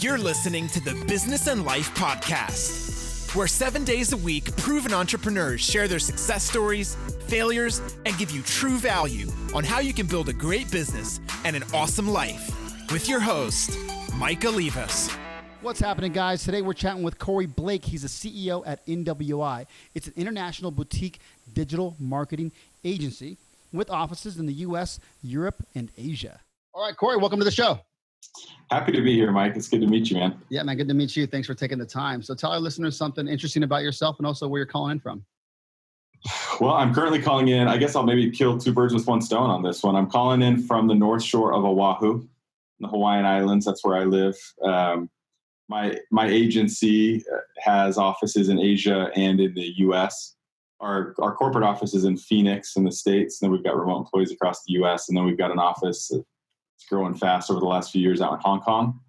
You're listening to the Business and Life Podcast, where 7 days a week, proven entrepreneurs share their success stories, failures, and give you true value on how you can build a great business and an awesome life. With your host, Mike Olivas. What's happening, guys? Today we're chatting with Corey Blake. He's the CEO at NWI. It's an international boutique digital marketing agency with offices in the U.S., Europe, and Asia. All right, Corey, welcome to the show. Happy to be here, Mike. It's good to meet you, man. Yeah, man, good to meet you. Thanks for taking the time. So tell our listeners something interesting about yourself and also where you're calling in from. Well, I'm currently calling in. I guess I'll maybe kill two birds with one stone on this one. I'm calling in from the North Shore of Oahu, the Hawaiian Islands. That's where I live. My agency has offices in Asia and in the U.S. Our corporate office is in Phoenix in the States. And then we've got remote employees across the U.S. And then we've got an office that's growing fast over the last few years out in Hong Kong.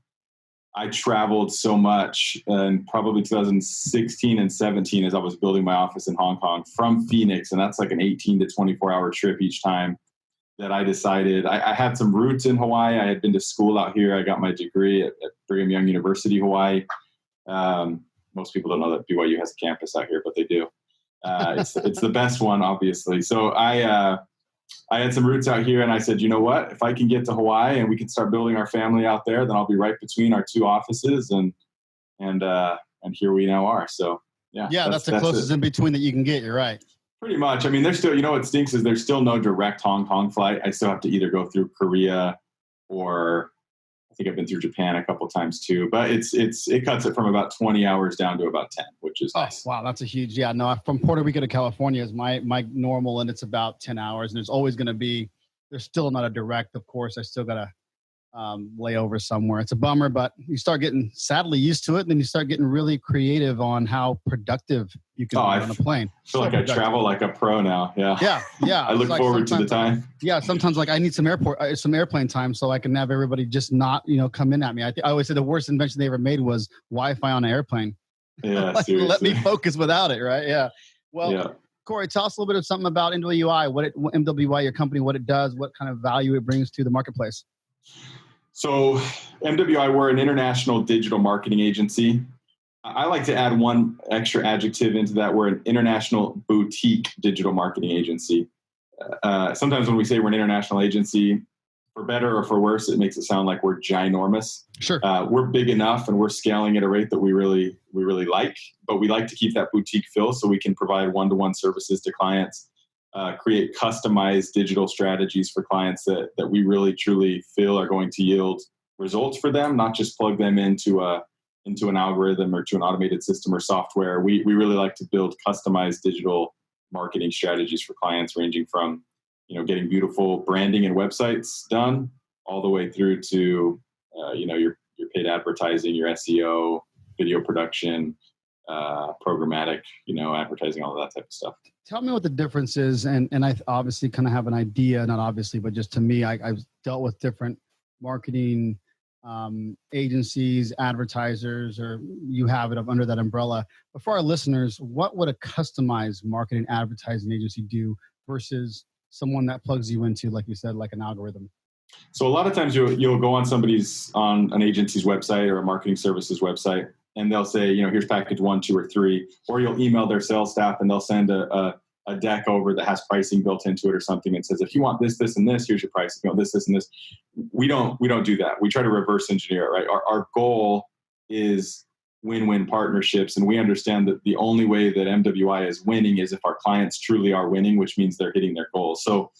I traveled so much in probably 2016 and 17 as I was building my office in Hong Kong from Phoenix. And that's like an 18 to 24 hour trip each time that I decided. I had some roots in Hawaii. I had been to school out here. I got my degree at Brigham Young University, Hawaii. Most people don't know that BYU has a campus out here, but they do. It's the best one, obviously. So I had some roots out here and I said, you know what, if I can get to Hawaii and we can start building our family out there, then I'll be right between our two offices and here we now are. So that's the closest in between that you can get. You're right. Pretty much. I mean, there's still, what stinks is there's still no direct Hong Kong flight. I still have to either go through Korea or I think I've been through Japan a couple of times too, but it cuts it from about 20 hours down to about 10, which is nice. Wow. That's a huge, from Puerto Rico to California is my normal, and it's about 10 hours. And there's always going to be, there's still not a direct, of course. I still got to lay over somewhere. It's a bummer, but you start getting sadly used to it. And then you start getting really creative on how productive you can be on a plane. I feel like I travel like a pro now. Yeah. Yeah. I look forward to the time. Yeah. Sometimes I need some airplane time so I can have everybody just not, come in at me. I always say the worst invention they ever made was Wi-Fi on an airplane. Yeah. Seriously. Let me focus without it. Right. Yeah. Well, Corey, tell us a little bit of something about NWI, MWI, your company, what it does, what kind of value it brings to the marketplace. So MWI, we're an international digital marketing agency. I like to add one extra adjective into that. We're an international boutique digital marketing agency. Sometimes when we say we're an international agency, for better or for worse, it makes it sound like we're ginormous. Sure. We're big enough and we're scaling at a rate that we really like, but we like to keep that boutique feel so we can provide one-to-one services to clients. Create customized digital strategies for clients that we really truly feel are going to yield results for them, not just plug them into an algorithm or to an automated system or software. We really like to build customized digital marketing strategies for clients, ranging from getting beautiful branding and websites done all the way through to your paid advertising, your SEO, video production, programmatic, advertising, all of that type of stuff. Tell me what the difference is. And I obviously kind of have an idea, not obviously, but just to me, I've dealt with different marketing agencies, advertisers, or you have it under that umbrella. But for our listeners, what would a customized marketing advertising agency do versus someone that plugs you into, like you said, like an algorithm? So a lot of times you'll go on an agency's website or a marketing services website, and they'll say, here's package 1, 2, or 3, or you'll email their sales staff and they'll send a deck over that has pricing built into it or something and says, if you want this, this, and this, here's your price. If you want this, this, and this. We don't do that. We try to reverse engineer it, right? Our goal is win-win partnerships, and we understand that the only way that MWI is winning is if our clients truly are winning, which means they're hitting their goals. So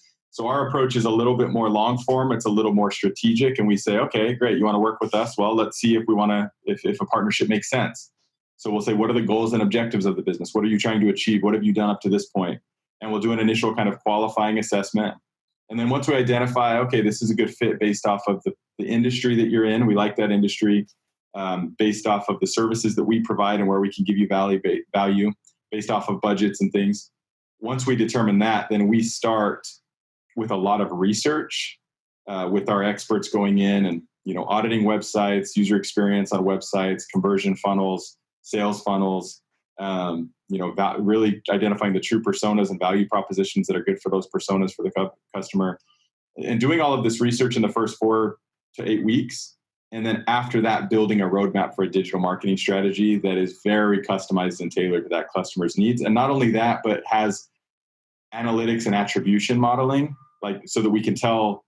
our approach is a little bit more long form. It's a little more strategic. And we say, okay, great. You want to work with us? Well, let's see if a partnership makes sense. So we'll say, what are the goals and objectives of the business? What are you trying to achieve? What have you done up to this point? And we'll do an initial kind of qualifying assessment. And then once we identify, okay, this is a good fit based off of the industry that you're in. We like that industry, based off of the services that we provide and where we can give you value based off of budgets and things. Once we determine that, then we start with a lot of research, with our experts going in and, auditing websites, user experience on websites, conversion funnels, sales funnels, really identifying the true personas and value propositions that are good for those personas for the customer. And doing all of this research in the first 4 to 8 weeks, And then after that, building a roadmap for a digital marketing strategy that is very customized and tailored to that customer's needs. And not only that, but has analytics and attribution modeling, like so that we can tell,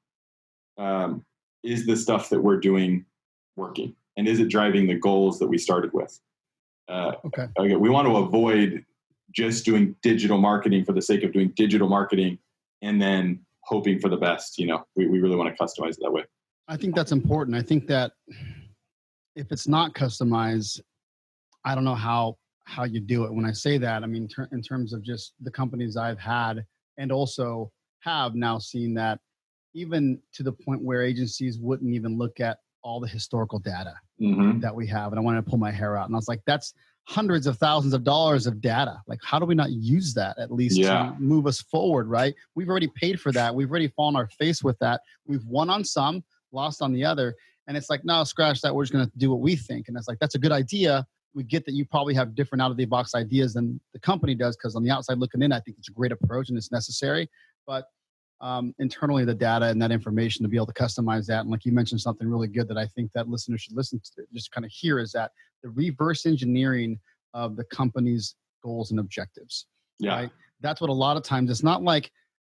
is the stuff that we're doing working? And is it driving the goals that we started with? Okay. We want to avoid just doing digital marketing for the sake of doing digital marketing and then hoping for the best. We really want to customize it that way. I think that's important. I think that if it's not customized, I don't know how you do it. When I say that, I mean, in terms of just the companies I've had and also have now seen that even to the point where agencies wouldn't even look at all the historical data that we have. And I wanted to pull my hair out. And I was like, that's hundreds of thousands of dollars of data. Like, how do we not use that at least to move us forward, right? We've already paid for that. We've already fallen our face with that. We've won on some, lost on the other. And it's like, no, scratch that. We're just going to do what we think. And it's like, that's a good idea. We get that you probably have different out of the box ideas than the company does. Cause on the outside looking in, I think it's a great approach and it's necessary, but internally the data and that information to be able to customize that. And like you mentioned something really good that I think that listeners should listen to, just kind of hear, is that the reverse engineering of the company's goals and objectives. Yeah. Right? That's what a lot of times, it's not like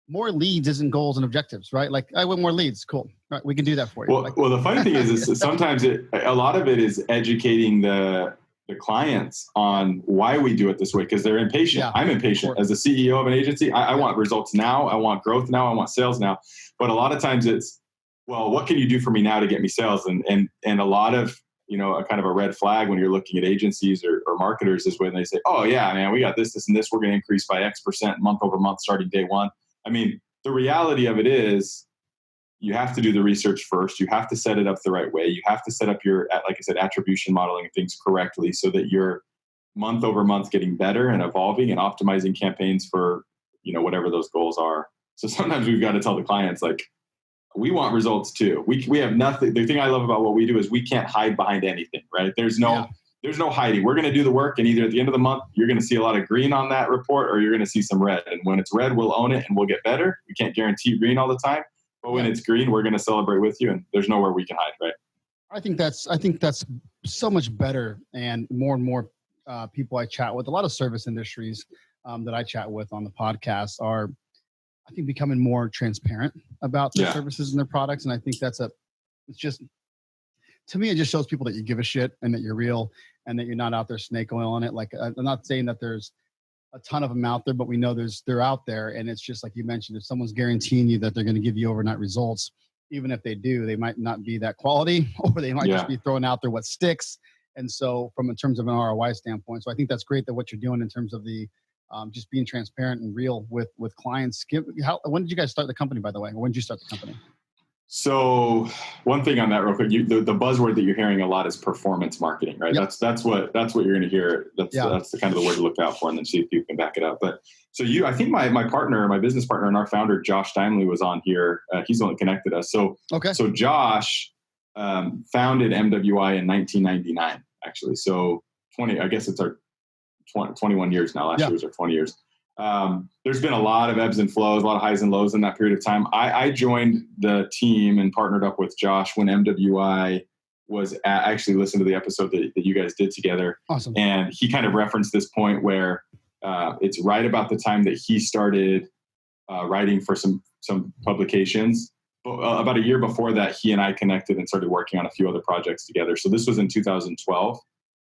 more leads isn't goals and objectives, right? Like, I want more leads. Cool. All right, we can do that for you. Well, the funny thing is sometimes a lot of it is educating the clients on why we do it this way, because they're impatient. Yeah, I'm impatient as the CEO of an agency. I want results now. I want growth now. I want sales now. But a lot of times it's, well, what can you do for me now to get me sales? And a lot of, a kind of a red flag when you're looking at agencies or marketers is when they say, oh yeah, man, we got this, and this, we're going to increase by X% month over month starting day one. I mean, the reality of it is you have to do the research first. You have to set it up the right way. You have to set up your, like I said, attribution modeling things correctly so that you're month over month getting better and evolving and optimizing campaigns for, whatever those goals are. So sometimes we've got to tell the clients, like, we want results too. We have nothing. The thing I love about what we do is we can't hide behind anything, right? There's no hiding. We're going to do the work, and either at the end of the month, you're going to see a lot of green on that report, or you're going to see some red. And when it's red, we'll own it and we'll get better. We can't guarantee green all the time, but when it's green, we're going to celebrate with you, and there's nowhere we can hide, right? I think that's so much better, and more people I chat with, a lot of service industries that I chat with on the podcast are, I think, becoming more transparent about their services and their products. And I think to me, it just shows people that you give a shit and that you're real and that you're not out there snake oil on it. Like, I'm not saying that there's a ton of them out there, but we know they're out there. And it's just like you mentioned, if someone's guaranteeing you that they're going to give you overnight results, even if they do, they might not be that quality, or they might just be throwing out there what sticks. And so in terms of an ROI standpoint, so I think that's great that what you're doing in terms of the just being transparent and real with clients. When did you guys start the company, by the way? When did you start the company? So one thing on that real quick, the buzzword that you're hearing a lot is performance marketing, right? Yep. That's what you're going to hear. That's the kind of the word to look out for, and then see if you can back it up. But so I think my business partner and our founder, Josh Dimley, was on here. He's the one that connected us. So Josh founded MWI in 1999, actually. So I guess it's our 21 years now. Last year was our 20 years. There's been a lot of ebbs and flows, a lot of highs and lows in that period of time. I joined the team and partnered up with Josh when MWI was I actually listened to the episode that you guys did together. Awesome. And he kind of referenced this point where it's right about the time that he started writing for some publications. About a year before that, he and I connected and started working on a few other projects together. So this was in 2012.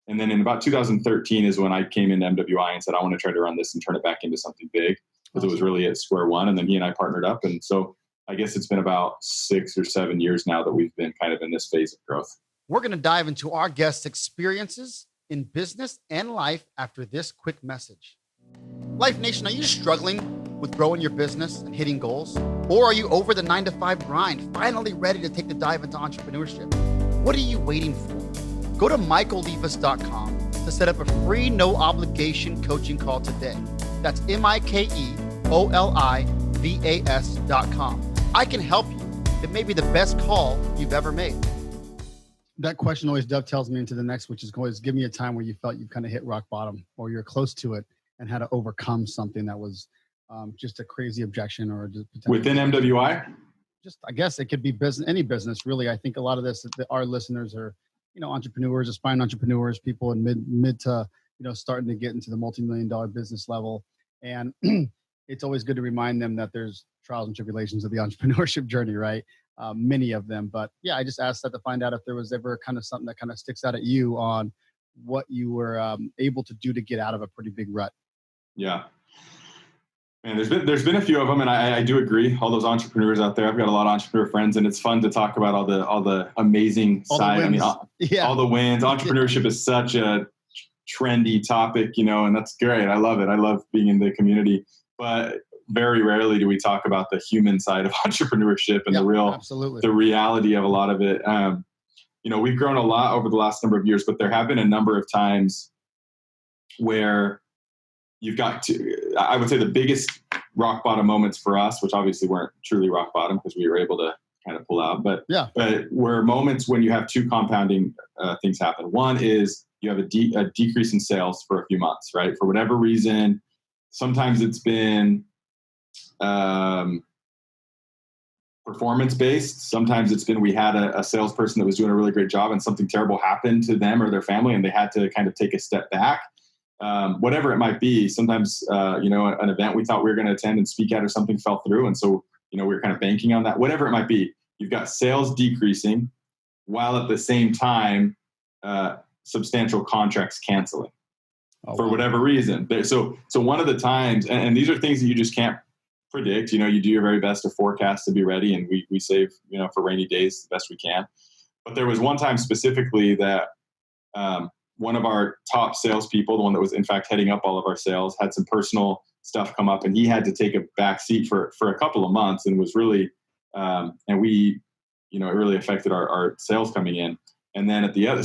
And then in about 2013 is when I came into MWI and said, I want to try to run this and turn it back into something big, because it was really at square one. And then he and I partnered up. And so I guess it's been about 6 or 7 years now that we've been kind of in this phase of growth. We're going to dive into our guests' experiences in business and life after this quick message. Life Nation, are you struggling with growing your business and hitting goals? Or are you over the 9-to-5 grind, finally ready to take the dive into entrepreneurship? What are you waiting for? Go to MikeOlivas.com to set up a free, no obligation coaching call today. That's MikeOlivas.com. I can help you. It may be the best call you've ever made. That question always dovetails me into the next, which is always, give me a time where you felt you kind of hit rock bottom, or you're close to it and had to overcome something that was just a crazy objection or just within MWI. just, I guess it could be business, any business really. I think a lot of this, our listeners are, entrepreneurs, aspiring entrepreneurs, people in mid to, starting to get into the multi-million-dollar business level. And it's always good to remind them that there's trials and tribulations of the entrepreneurship journey, right? Many of them. But yeah, I just asked that to find out if there was ever kind of something that kind of sticks out at you on what you were able to do to get out of a pretty big rut. Yeah. And there's been a few of them, and I do agree. All those entrepreneurs out there, I've got a lot of entrepreneur friends, and it's fun to talk about all the amazing side. I mean, all the wins. Entrepreneurship is such a trendy topic, and that's great. I love it. I love being in the community, but very rarely do we talk about the human side of entrepreneurship and the reality of a lot of it. We've grown a lot over the last number of years, but there have been a number of times where you've got to, I would say the biggest rock bottom moments for us, which obviously weren't truly rock bottom because we were able to kind of pull out, but were moments when you have two compounding things happen. One is you have a decrease in sales for a few months, right? For whatever reason. Sometimes it's been performance-based. Sometimes it's been we had a salesperson that was doing a really great job and something terrible happened to them or their family and they had to kind of take a step back. Whatever it might be. Sometimes, an event we thought we were going to attend and speak at or something fell through. And so, we were kind of banking on that. Whatever it might be, you've got sales decreasing while at the same time, substantial contracts canceling for whatever reason. So one of the times, and these are things that you just can't predict, you do your very best to forecast to be ready. And we save, for rainy days the best we can. But there was one time specifically that, one of our top salespeople, the one that was in fact heading up all of our sales, had some personal stuff come up and he had to take a back seat for a couple of months and was really, and we, it really affected our sales coming in. And then on the other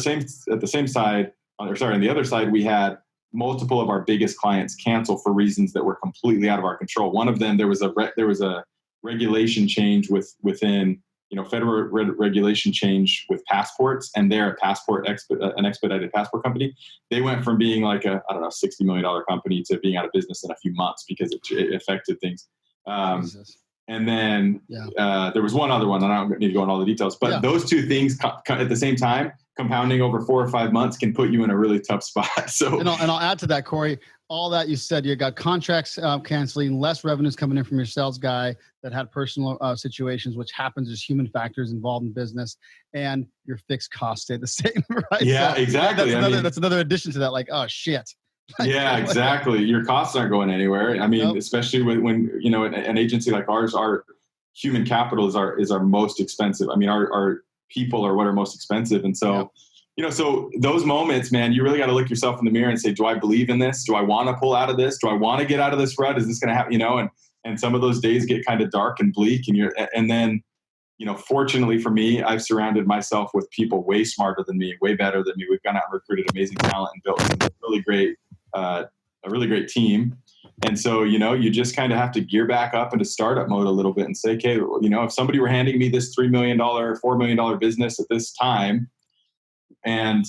side, we had multiple of our biggest clients cancel for reasons that were completely out of our control. One of them, there was a regulation change within, federal regulation change with passports, and they're an expedited passport company. They went from being like $60 million company to being out of business in a few months because it affected things. And then there was one other one, and I don't need to go into all the details, but those two things at the same time, compounding over 4 or 5 months, can put you in a really tough spot. So, and I'll add to that, Corey. All that you said, you got contracts canceling, less revenues coming in from your sales guy that had personal situations, which happens. There's human factors involved in business, and your fixed costs stay the same, right? Yeah, so exactly. That's another addition to that. Like, oh shit. Yeah, exactly. Your costs aren't going anywhere. I mean, especially when an agency like ours, our human capital is our most expensive. I mean, our people are what are most expensive, and so. So those moments, man, you really got to look yourself in the mirror and say, do I believe in this? Do I want to pull out of this? Do I want to get out of this rut? Is this going to happen? And some of those days get kind of dark and bleak, and then, fortunately for me, I've surrounded myself with people way smarter than me, way better than me. We've gone out and recruited amazing talent and built a really great team. And so, you just kind of have to gear back up into startup mode a little bit and say, okay, if somebody were handing me this $3 million, $4 million business at this time, and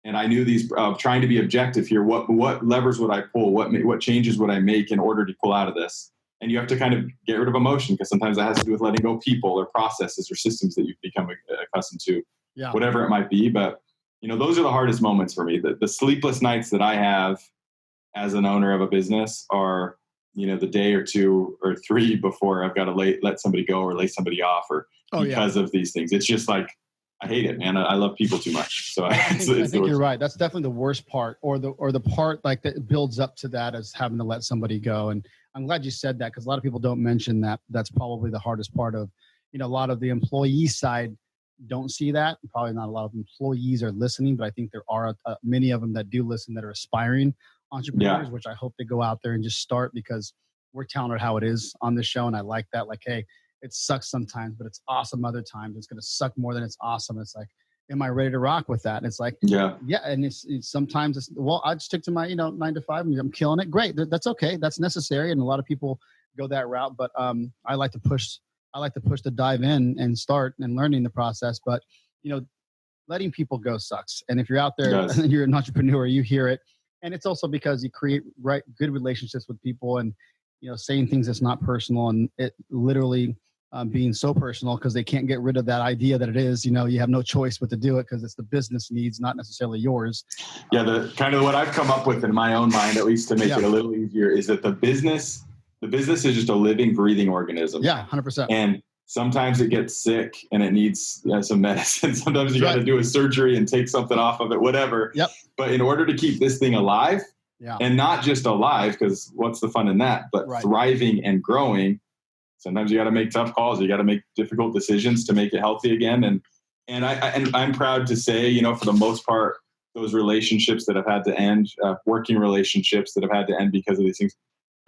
I knew these trying to be objective here. What levers would I pull? What changes would I make in order to pull out of this? And you have to kind of get rid of emotion because sometimes that has to do with letting go people or processes or systems that you've become accustomed to, whatever it might be. But those are the hardest moments for me. The sleepless nights that I have as an owner of a business are the day or 2 or 3 before I've got to let somebody go or lay somebody off or because of these things. It's just like. I hate it, man. I love people too much. So I think you're right. That's definitely the worst part, or the part like that builds up to that as having to let somebody go. And I'm glad you said that because a lot of people don't mention that. That's probably the hardest part of, a lot of the employee side don't see that. Probably not a lot of employees are listening, but I think there are many of them that do listen that are aspiring entrepreneurs, which I hope they go out there and just start because we're telling it how it is on this show. And I like that. Like, hey, it sucks sometimes, but it's awesome other times. It's going to suck more than it's awesome. It's like, am I ready to rock with that? And it's like, yeah. And it's sometimes I stick to my, 9 to 5 and I'm killing it. Great. That's okay. That's necessary. And a lot of people go that route, but I like to push to dive in and start and learning the process. But, letting people go sucks. And if you're out there and you're an entrepreneur, you hear it. And it's also because you create good relationships with people and, saying things that's not personal and it literally being so personal because they can't get rid of that idea that it is, you have no choice but to do it because it's the business needs, not necessarily yours. Yeah, the kind of what I've come up with in my own mind, at least to make it a little easier, is that the business is just a living, breathing organism. Yeah, 100%. And sometimes it gets sick and it needs some medicine. Sometimes you got to do a surgery and take something off of it, whatever. Yep. But in order to keep this thing alive, and not just alive, because what's the fun in that, but thriving and growing, sometimes you got to make tough calls. You got to make difficult decisions to make it healthy again. And I'm proud to say, for the most part, those relationships that have had to end, working relationships that have had to end because of these things,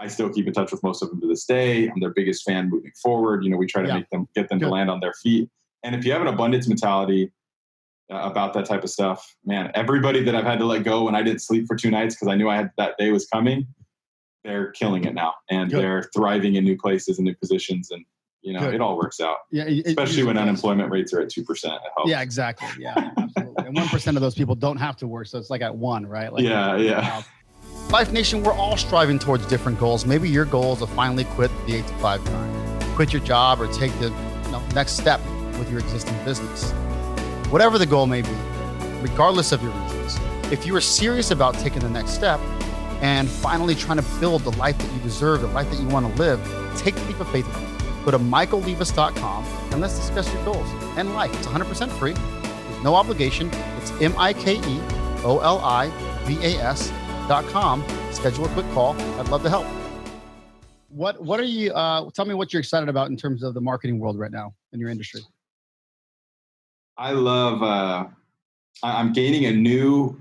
I still keep in touch with most of them to this day. I'm their biggest fan moving forward. We try to get them to land on their feet. And if you have an abundance mentality about that type of stuff, man, everybody that I've had to let go when I didn't sleep for 2 nights because I knew that day was coming, they're killing it now. And they're thriving in new places and new positions. And, it all works out. Yeah, especially when unemployment rates are at 2%. It helps. Yeah, exactly. Yeah, absolutely. And 1% of those people don't have to work. So it's like at 1, right? Life Nation, we're all striving towards different goals. Maybe your goal is to finally quit the 8 to 5 grind, quit your job, or take the next step with your existing business. Whatever the goal may be, regardless of your reasons, if you are serious about taking the next step and finally trying to build the life that you deserve, the life that you want to live, take the leap of faith with me. Go to michaellevis.com and let's discuss your goals and life. It's 100% free. There's no obligation. It's MIKEOLIVAS.com. Schedule a quick call. I'd love to help. What are you, tell me what you're excited about in terms of the marketing world right now in your industry. I love, I'm gaining a new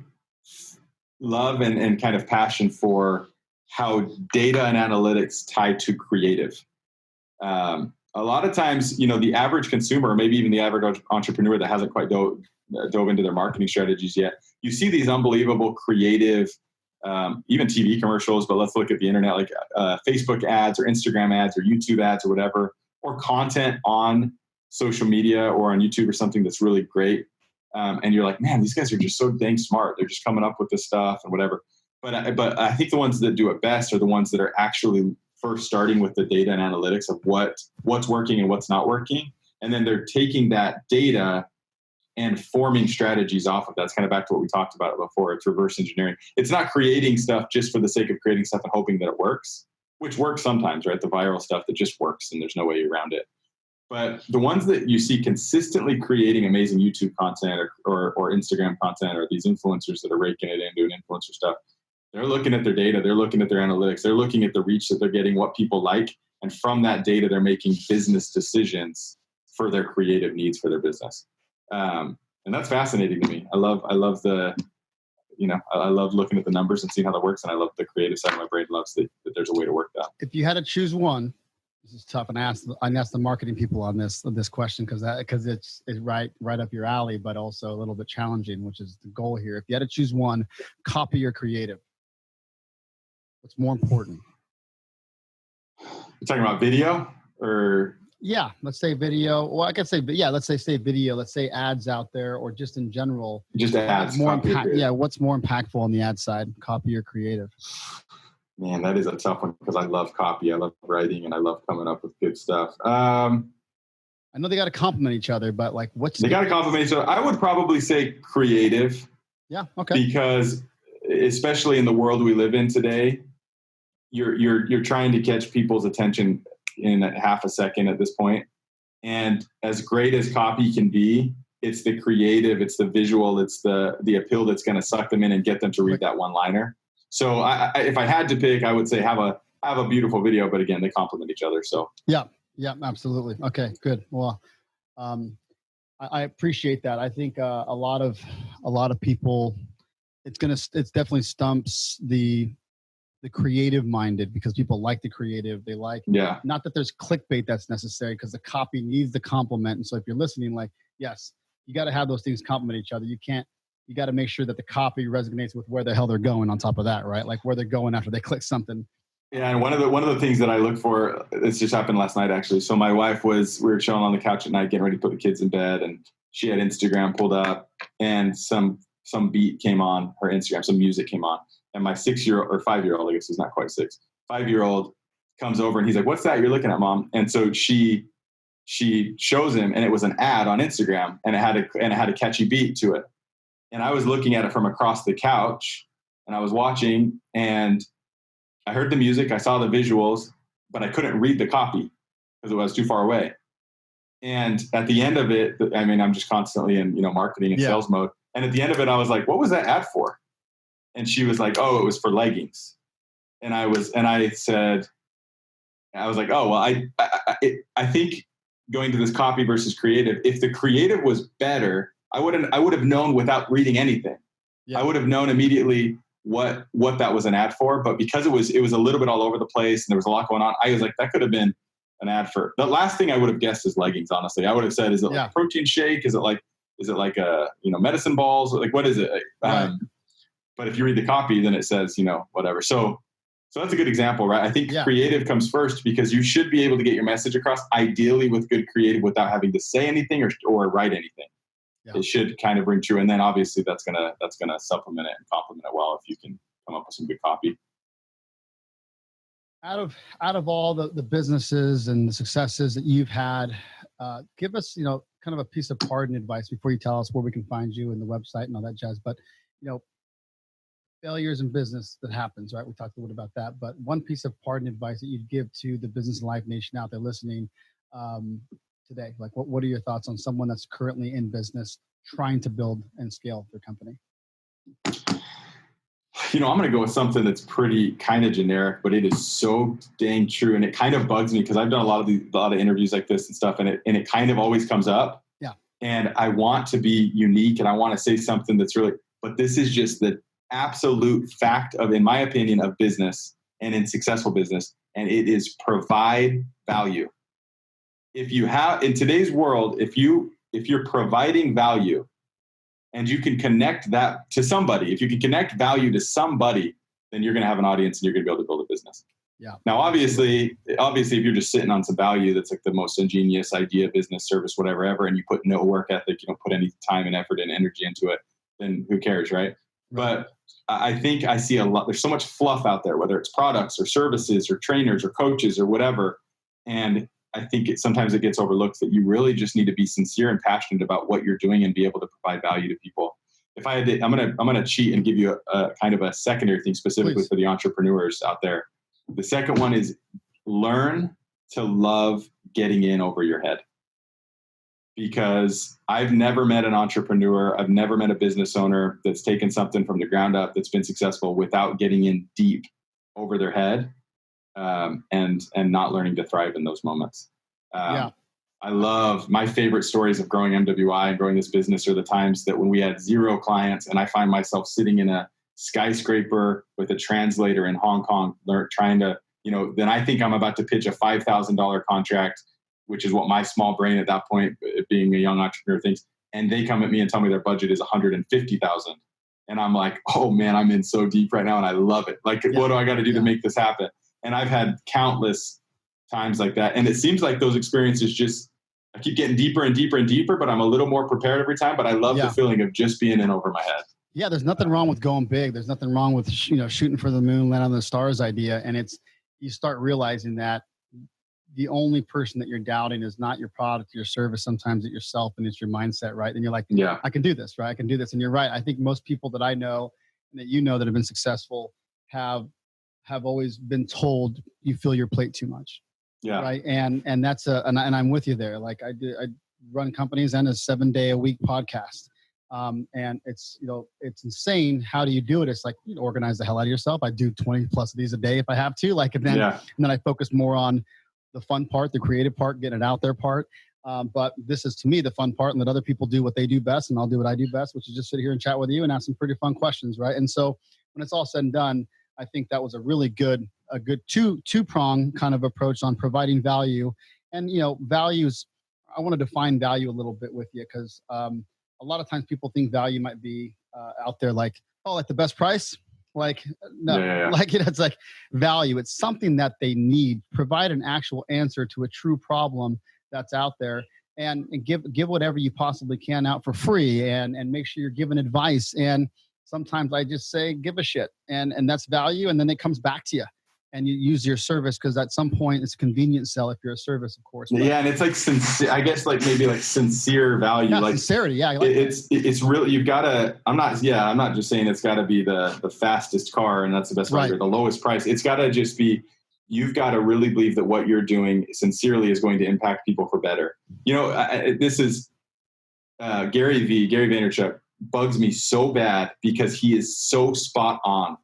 love and kind of passion for how data and analytics tie to creative. A lot of times, the average consumer, or maybe even the average entrepreneur that hasn't quite dove into their marketing strategies yet, you see these unbelievable creative, even TV commercials, but let's look at the internet, like Facebook ads or Instagram ads or YouTube ads or whatever, or content on social media or on YouTube or something that's really great. And you're like, man, these guys are just so dang smart. They're just coming up with this stuff and whatever. But I think the ones that do it best are the ones that are actually first starting with the data and analytics of what's working and what's not working. And then they're taking that data and forming strategies off of that. It's kind of back to what we talked about before. It's reverse engineering. It's not creating stuff just for the sake of creating stuff and hoping that it works, which works sometimes, right? The viral stuff that just works and there's no way around it. But the ones that you see consistently creating amazing YouTube content or Instagram content, or these influencers that are raking it in doing influencer stuff, they're looking at their data, they're looking at their analytics, they're looking at the reach that they're getting, what people like. And from that data, they're making business decisions for their creative needs for their business. And that's fascinating to me. I love the, I love looking at the numbers and seeing how that works. And I love the creative side of my brain loves that there's a way to work that. If you had to choose one, this is tough. And I asked the marketing people on this question because it's right up your alley, but also a little bit challenging, which is the goal here. If you had to choose one, copy or creative, what's more important? You're talking about video or? Yeah, let's say video. Well, I could say, let's say video. Let's say ads out there, or just in general. Just ads. What's more impactful on the ad side, copy or creative? Man, that is a tough one because I love copy. I love writing, and I love coming up with good stuff. I know they got to complement each other, but like, they got to complement each other. I would probably say creative. Yeah. Okay. Because especially in the world we live in today, you're trying to catch people's attention in half a second at this point. And as great as copy can be, it's the creative, it's the visual, it's the appeal that's going to suck them in and get them to read that one-liner. So if I had to pick, I would say have a beautiful video, but again, they complement each other. So yeah, absolutely. Okay, good. Well, I appreciate that. I think a lot of people, it definitely stumps the creative minded, because people like the creative. They like, not that there's clickbait that's necessary, because the copy needs the complement. And so if you're listening, like, yes, you got to have those things complement each other. You got to make sure that the copy resonates with where the hell they're going on top of that, right? Like where they're going after they click something. Yeah. And one of the things that I look for, this just happened last night, actually. So my wife we were chilling on the couch at night, getting ready to put the kids in bed, and she had Instagram pulled up, and some beat came on her Instagram, some music came on. And my 6-year-old or 5-year-old, I guess he's not quite 6, 5-year-old comes over and he's like, "What's that you're looking at, Mom?" And so she she shows him, and it was an ad on Instagram, and it had a catchy beat to it. And I was looking at it from across the couch, and I was watching, and I heard the music, I saw the visuals, but I couldn't read the copy because it was too far away. And at the end of it, I mean, I'm just constantly in, marketing and sales mode. And at the end of it, I was like, what was that ad for? And she was like, oh, it was for leggings. And I said, I was like, oh, well, I think going to this copy versus creative, if the creative was better, I would have known without reading anything. Yeah. I would have known immediately what that was an ad for. But because it was a little bit all over the place and there was a lot going on, I was like, that could have been an ad for the last thing I would have guessed is leggings. Honestly, I would have said, is it like protein shake? Is it like a, medicine balls? Like, what is it? Right. But if you read the copy, then it says, whatever. So that's a good example, right? I think creative comes first because you should be able to get your message across ideally with good creative without having to say anything or write anything. Yeah. It should kind of ring true. And then obviously that's going to supplement it and complement it well if you can come up with some good copy. Out of all the businesses and the successes that you've had, give us, kind of a piece of pardon advice before you tell us where we can find you and the website and all that jazz. But, failures in business that happens, right? We talked a little about that, but one piece of pardon advice that you'd give to the Business and Life Nation out there listening today, like what are your thoughts on someone that's currently in business trying to build and scale their company? I'm going to go with something that's pretty kind of generic, but it is so dang true. And it kind of bugs me because I've done a lot of interviews like this and stuff, and it kind of always comes up. Yeah. And I want to be unique and I want to say something that's really, but this is just the absolute fact of, in my opinion, of business and in successful business. And it is provide value. If you have, in today's world, if you're providing value, and you can connect that to somebody, if you can connect value to somebody, then you're going to have an audience and you're going to be able to build a business. Yeah. Now, obviously, if you're just sitting on some value that's like the most ingenious idea, business, service, whatever, ever, and you put no work ethic, you don't put any time and effort and energy into it, then who cares, right? But I think I see a lot. There's so much fluff out there, whether it's products or services or trainers or coaches or whatever. And I think sometimes it gets overlooked that you really just need to be sincere and passionate about what you're doing and be able to provide value to people. If I had to, I'm gonna cheat and give you a kind of a secondary thing specifically for the entrepreneurs out there. The second one is learn to love getting in over your head. Because I've never met an entrepreneur, I've never met a business owner that's taken something from the ground up that's been successful without getting in deep over their head. And not learning to thrive in those moments. I love my favorite stories of growing MWI and growing this business are the times that when we had 0 clients and I find myself sitting in a skyscraper with a translator in Hong Kong, trying to, then I think I'm about to pitch a $5,000 contract, which is what my small brain at that point, being a young entrepreneur, thinks. And they come at me and tell me their budget is $150,000. And I'm like, oh man, I'm in so deep right now and I love it. Like, what do I got to do to make this happen? And I've had countless times like that. And it seems like those experiences I keep getting deeper and deeper and deeper, but I'm a little more prepared every time. But I love the feeling of just being in over my head. Yeah, there's nothing wrong with going big. There's nothing wrong with, shooting for the moon, land on the stars idea. And you start realizing that the only person that you're doubting is not your product, your service, sometimes it's yourself and it's your mindset, right? And you're like, I can do this, right? I can do this. And you're right. I think most people that I know and that that have been successful have always been told you fill your plate too much. Yeah. Right. And that's and I'm with you there. Like I run companies and a 7-day-a-week podcast. And it's insane. How do you do it? It's like, organize the hell out of yourself. I do 20 plus of these a day if I have to, and then I focus more on the fun part, the creative part, getting it out there part. But this is to me the fun part, and let other people do what they do best. And I'll do what I do best, which is just sit here and chat with you and ask some pretty fun questions. Right. And so when it's all said and done, I think that was a really good two-prong kind of approach on providing value. And, values, I want to define value a little bit with you because a lot of times people think value might be out there like the best price. It's like value. It's something that they need. Provide an actual answer to a true problem that's out there and give whatever you possibly can out for free and make sure you're giving advice. And sometimes I just say, give a shit. And that's value. And then it comes back to you. and you use your service, because at some point it's a convenience sell if you're a service, of course. But yeah, and it's like sincere, I guess, like maybe like sincere value, yeah, like sincerity. Yeah, I like it's really, you've got to. I'm not just saying it's got to be the fastest car and that's the best price or the lowest price. It's got to just be. You've got to really believe that what you're doing sincerely is going to impact people for better. You know, this is Gary Vaynerchuk bugs me so bad because he is so spot on.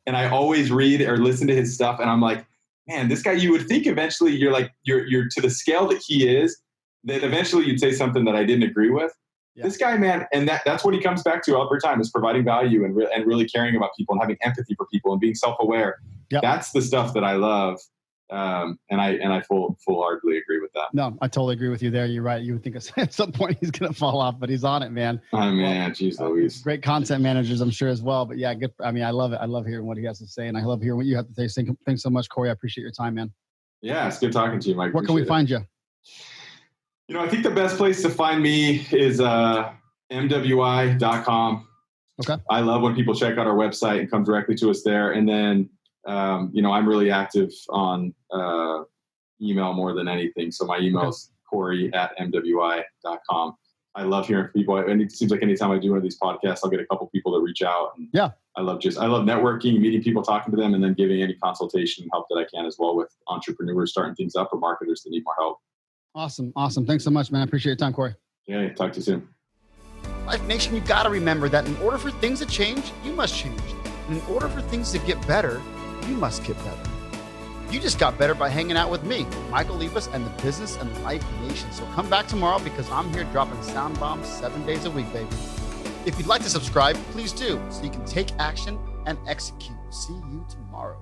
And I always read or listen to his stuff and I'm like, man, this guy, you would think eventually you're to the scale that he is, that eventually you'd say something that I didn't agree with. Yeah. This guy, man, and that's what he comes back to every time, is providing value and really caring about people and having empathy for people and being self-aware. Yep. That's the stuff that I love. And I full-heartedly agree with that. No, I totally agree with you there. You're right. You would think at some point he's going to fall off, but he's on it, man. Oh, man. Jeez Louise. Great content managers, I'm sure, as well. But yeah, good. I mean, I love it. I love hearing what he has to say. And I love hearing what you have to say. Thanks so much, Corey. I appreciate your time, man. Yeah, it's good talking to you, Mike. Where can we find you? You know, I think the best place to find me is MWI.com. Okay. I love when people check out our website and come directly to us there. And then, you know, I'm really active on email more than anything. So my email is Corey@MWI.com. I love hearing from people. And it seems like anytime I do one of these podcasts, I'll get a couple people that reach out. And yeah. I love networking, meeting people, talking to them, and then giving any consultation and help that I can as well with entrepreneurs starting things up or marketers that need more help. Awesome. Thanks so much, man. I appreciate your time, Corey. Yeah, talk to you soon. Life Nation, you got to remember that in order for things to change, you must change. And in order for things to get better, you must get better. You just got better by hanging out with me, Michael Liebus, and the Business and Life Nation. So come back tomorrow because I'm here dropping sound bombs 7 days a week, baby. If you'd like to subscribe, please do, so you can take action and execute. See you tomorrow.